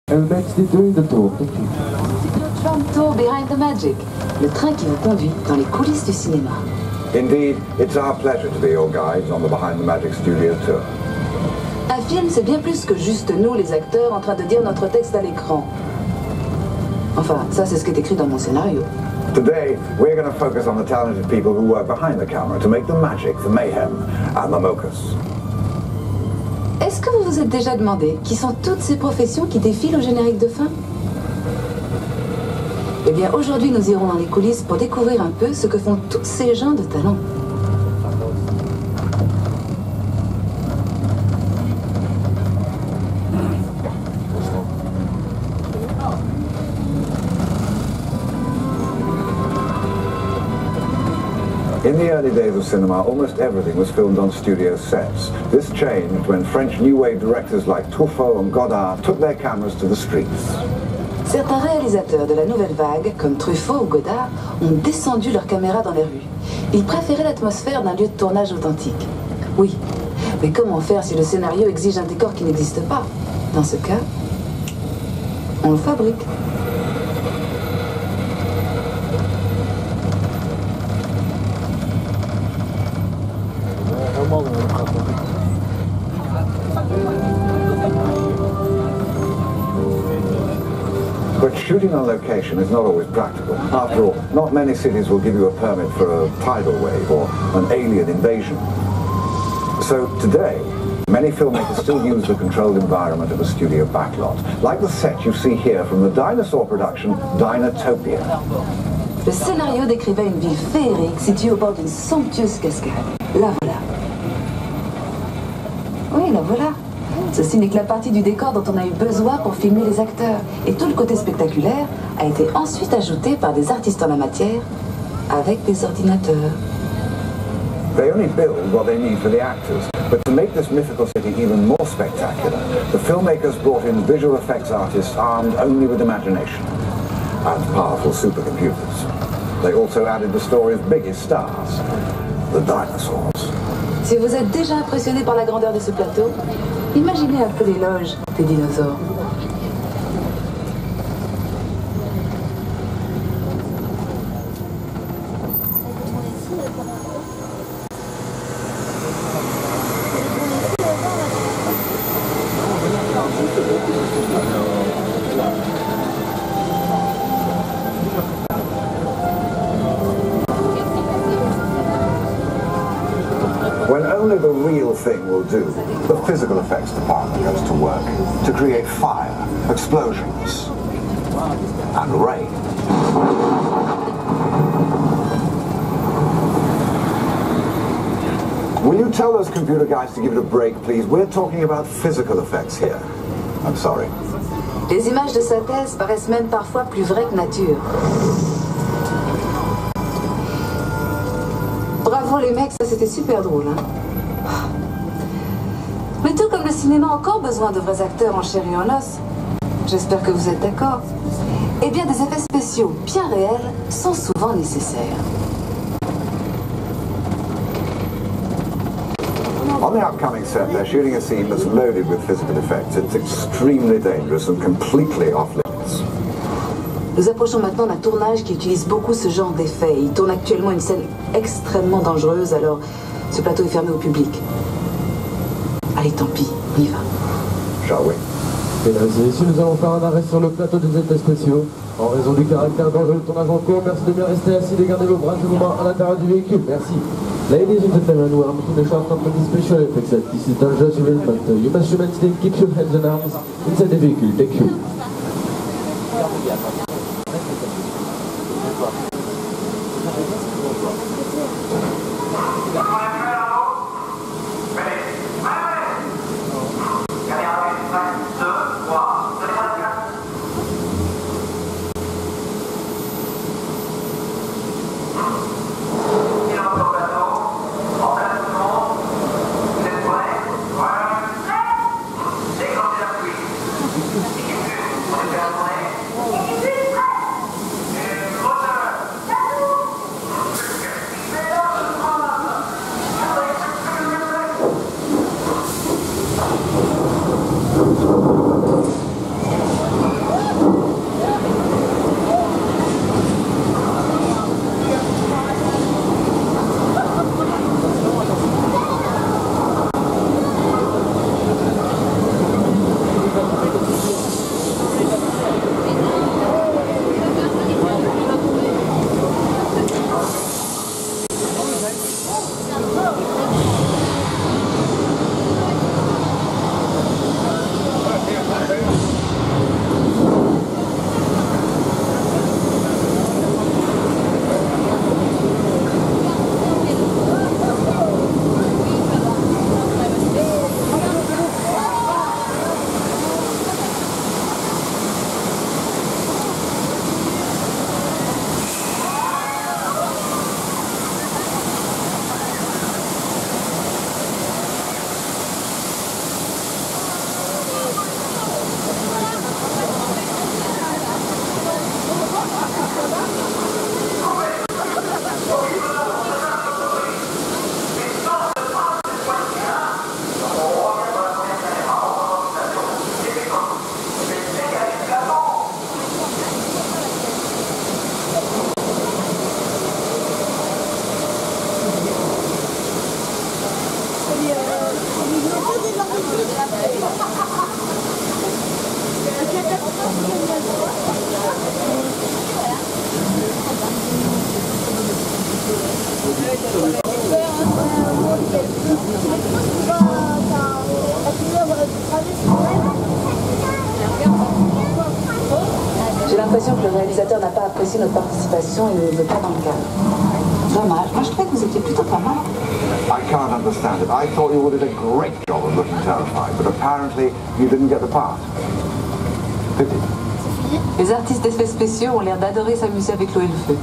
Next is doing the tour. Thank you. Platform Tour Behind the Magic, le train qui vous conduit dans les coulisses du cinéma. Indeed, it's our pleasure to be your guides on the Behind the Magic Studio Tour. Un film, c'est bien plus que juste nous, les acteurs, en train de dire notre texte à l'écran. Enfin, ça, c'est ce qui est écrit dans mon scénario. Today, we're going to focus on the talented people who work behind the camera to make the magic, the mayhem, and the mochas. Est-ce que vous vous êtes déjà demandé qui sont toutes ces professions qui défilent au générique de fin? Eh bien, aujourd'hui, nous irons dans les coulisses pour découvrir un peu ce que font tous ces gens de talent. In the early days of cinema, almost everything was filmed on studio sets. This changed when French New Wave directors like Truffaut and Godard took their cameras to the streets. Certains réalisateurs de la nouvelle vague, comme Truffaut ou Godard, ont descendu leurs caméras dans les rues. Ils préféraient l'atmosphère d'un lieu de tournage authentique. Oui, mais comment faire si le scénario exige un décor qui n'existe pas? Dans ce cas, on le fabrique. But shooting on location is not always practical. After all, not many cities will give you a permit for a tidal wave or an alien invasion. So today, many filmmakers still use the controlled environment of a studio backlot, like the set you see here from the dinosaur production Dinotopia. Le scénario décrivait une ville féerique située au bord d'une somptueuse cascade. La voilà. Oui, la voilà. Ceci n'est que la partie du décor dont on a eu besoin pour filmer les acteurs. Et tout le côté spectaculaire a été ensuite ajouté par des artistes en la matière avec des ordinateurs. They only build what they need for the actors, but to make this mythical city even more spectacular, the filmmakers brought in visual effects artists armed only with imagination and powerful supercomputers. They also added the story's biggest stars, the dinosaurs. Si vous êtes déjà impressionné par la grandeur de ce plateau, imaginez un peu l'éloge des dinosaures. When only the real thing will do, the physical effects department goes to work to create fire, explosions, and rain. Will you tell those computer guys to give it a break, please? We're talking about physical effects here. I'm sorry. Les images de synthèse paraissent même parfois plus vraies que nature. Bravo les mecs, ça c'était super drôle, hein. Mais tout comme le cinéma a encore besoin de vrais acteurs en chair et en os, j'espère que vous êtes d'accord, eh bien des effets spéciaux bien réels sont souvent nécessaires. On the upcoming set, they're shooting a scene that's loaded with physical effects. It's extremely dangerous and completely off limits. Nous approchons maintenant d'un tournage qui utilise beaucoup ce genre d'effets. Il tourne actuellement une scène extrêmement dangereuse, alors ce plateau est fermé au public. Allez, tant pis, on y va. Shall we? Mesdames et messieurs, nous allons faire un arrêt sur le plateau des effets spéciaux. En raison du caractère dangereux du tournage en cours, merci de bien rester assis et garder vos bras et vos mains à l'intérieur du véhicule. Merci. Ladies and gentlemen, we are making the short from the special effects set. This is dangerous event. You must remain still, keep your hands and arms inside the vehicle. Thank you. l'impression que le réalisateur n'a pas apprécié notre participation et ne veut pas dans le cadre. Dommage. Moi, je trouvais que vous étiez plutôt pas mal. I can't understand it. I thought you did a great job of looking terrified, but apparently you didn't get the part. Did you? Les artistes d'effets spéciaux ont l'air d'adorer s'amuser avec l'eau et le feu.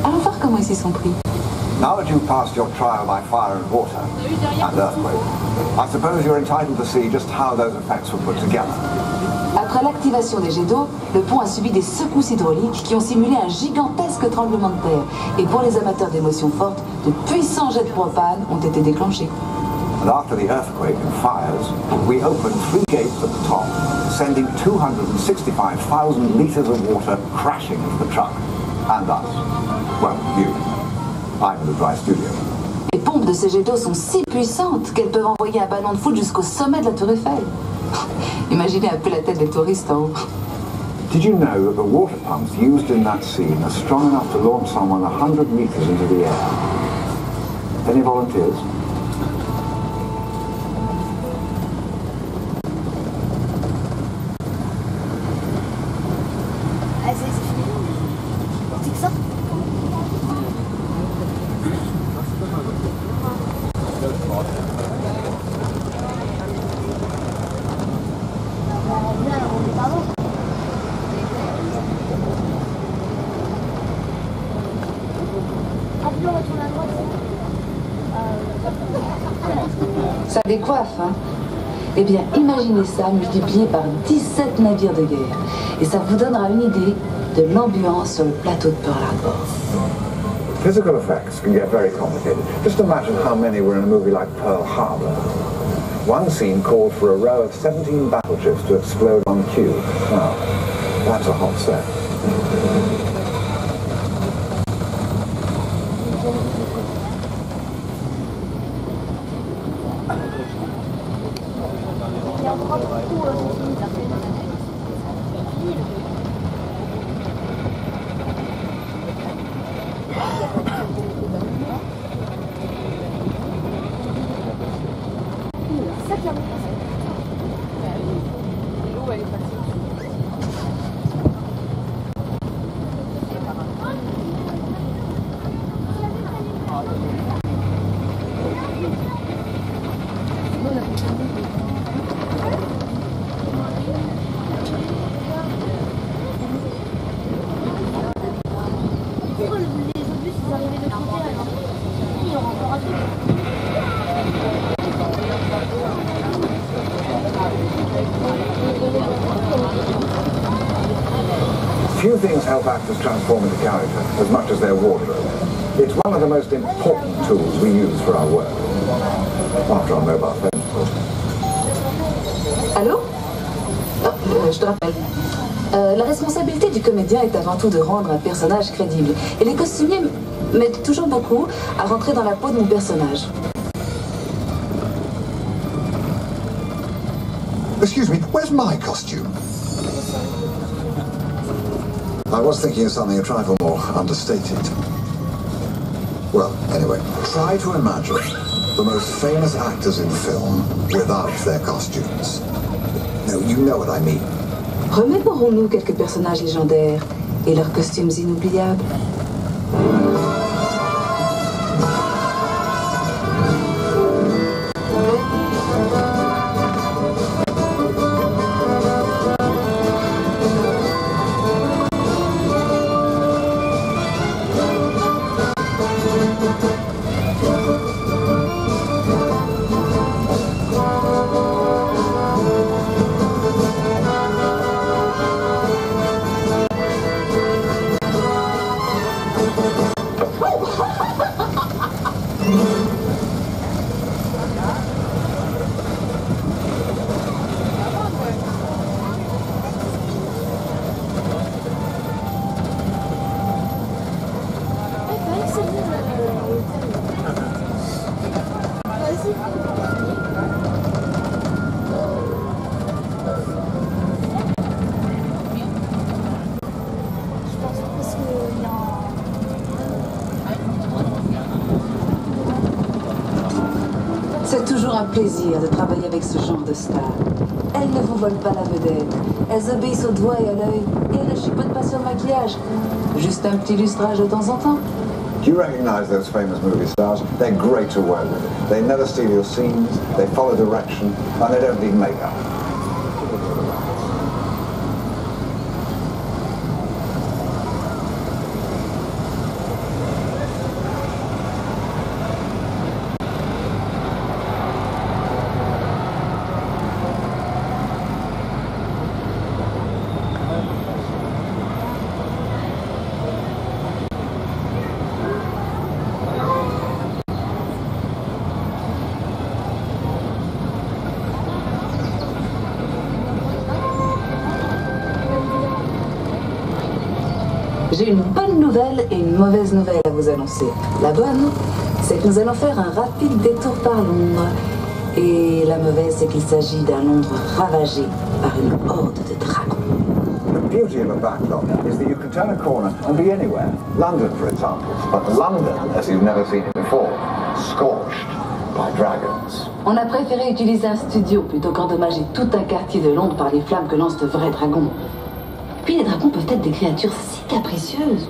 Allons voir comment ils s'y sont pris. Now that you've passed your trial by fire and water, and earthquake, I suppose you're entitled to see just how those effects were put together. Après l'activation des jets d'eau, le pont a subi des secousses hydrauliques qui ont simulé un gigantesque tremblement de terre. Et pour les amateurs d'émotions fortes, de puissants jets de propane ont été déclenchés. And after the earthquake and fires, we opened 3 gates at the top, sending 265,000 litres of water crashing into the truck. And us. Well, you. I'm in the dry studio. Les pompes de ces jets d'eau sont si puissantes qu'elles peuvent envoyer un ballon de foot jusqu'au sommet de la Tour Eiffel. Imaginez un peu la tête des touristes en haut. Did you know that the water pumps used in that scene are strong enough to launch someone 100 meters into the air? Any volunteers? Ça décoiffe, hein? Eh bien, imaginez ça multiplié par 17 navires de guerre. Et ça vous donnera une idée de l'ambiance sur le plateau de Pearl Harbor. Physical effects can get very complicated. Just imagine how many were in a movie like Pearl Harbor. One scene called for a row of 17 battleships to explode on cue. Now, that's a hot set. Few things help actors transform into character as much as their wardrobe. It's one of the most important tools we use for our work. After our mobile phones, of course. Allô? Je te rappelle. La responsabilité du comédien est avant tout de rendre un personnage crédible. Et les costumiers m'aident toujours beaucoup à rentrer dans la peau de mon personnage. Excuse me, where's my costume? I was thinking of something a trifle more understated. Well, anyway, try to imagine the most famous actors in film without their costumes. No, you know what I mean. Remémorons-nous quelques personnages légendaires et leurs costumes inoubliables. C'est toujours un plaisir de travailler avec ce genre de star. Elles ne vous volent pas la vedette. Elles obéissent au doigt et à l'œil. Et elles ne chipotent pas sur le maquillage. Juste un petit lustrage de temps en temps. Do you recognize those famous movie stars? They're great to work with. They never steal your scenes, they follow direction, and they don't need makeup. J'ai une bonne nouvelle et une mauvaise nouvelle à vous annoncer. La bonne, c'est que nous allons faire un rapide détour par Londres. Et la mauvaise, c'est qu'il s'agit d'un Londres ravagé par une horde de dragons. The beauty of a backlot is that you can turn a corner and be anywhere. London, for example. But London, as you've never seen it before, scorched by dragons. On a préféré utiliser un studio plutôt qu'endommager tout un quartier de Londres par les flammes que lancent de vrais dragons. Puis les dragons peuvent être des créatures si capricieuses.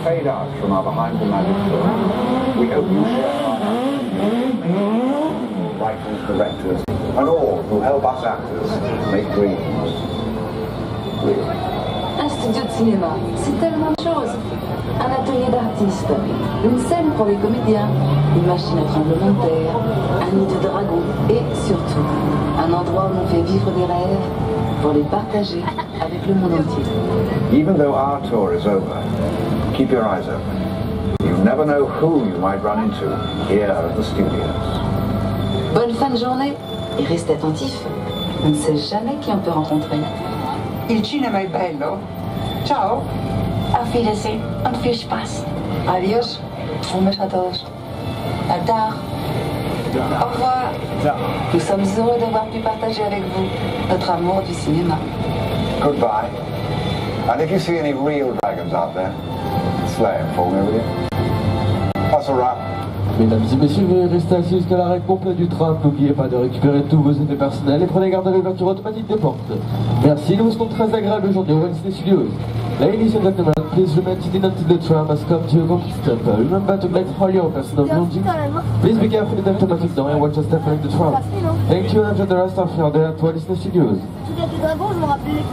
Fade out from our Behind the Magic film. We hope you share our writers, directors, and all who help us actors make dreams real. Un studio de cinéma, c'est tellement de choses. Un atelier d'artistes, une scène pour les comédiens, une machine à tremblement de terre, un nid de dragons et surtout un endroit où on fait vivre des rêves pour les partager avec le monde entier. Even though our tour is over, keep your eyes open. You never know who you might run into here at the studios. Bonne fin de journée et restez attentifs. On ne sait jamais qui on peut rencontrer. Il cinema è bello. Ciao. Auf Wiedersehen und viel Spaß. Adiós. Un beso a todos. À tard. Au revoir. Nous sommes heureux d'avoir pu partager avec vous notre amour du cinéma. Goodbye. And if you see any real dragons out there, slay them for me, will you? That's a wrap. Mesdames et messieurs, veuillez rester assis jusqu'à l'arrêt complet du train. N'oubliez pas de récupérer tous vos effets personnels et prenez garde à l'ouverture automatique des portes. Merci, nous vous serons très agréables aujourd'hui au Walt Disney Studios. Ladies and gentlemen, please remain seated until the tram has come to a complete stop. Remember to let all your personal belongings. Please be careful in the automatic door and watch your step in the tram. Thank you and enjoy the rest of your day at Walt Disney Studios. Tout à fait dragon, je me rappelais les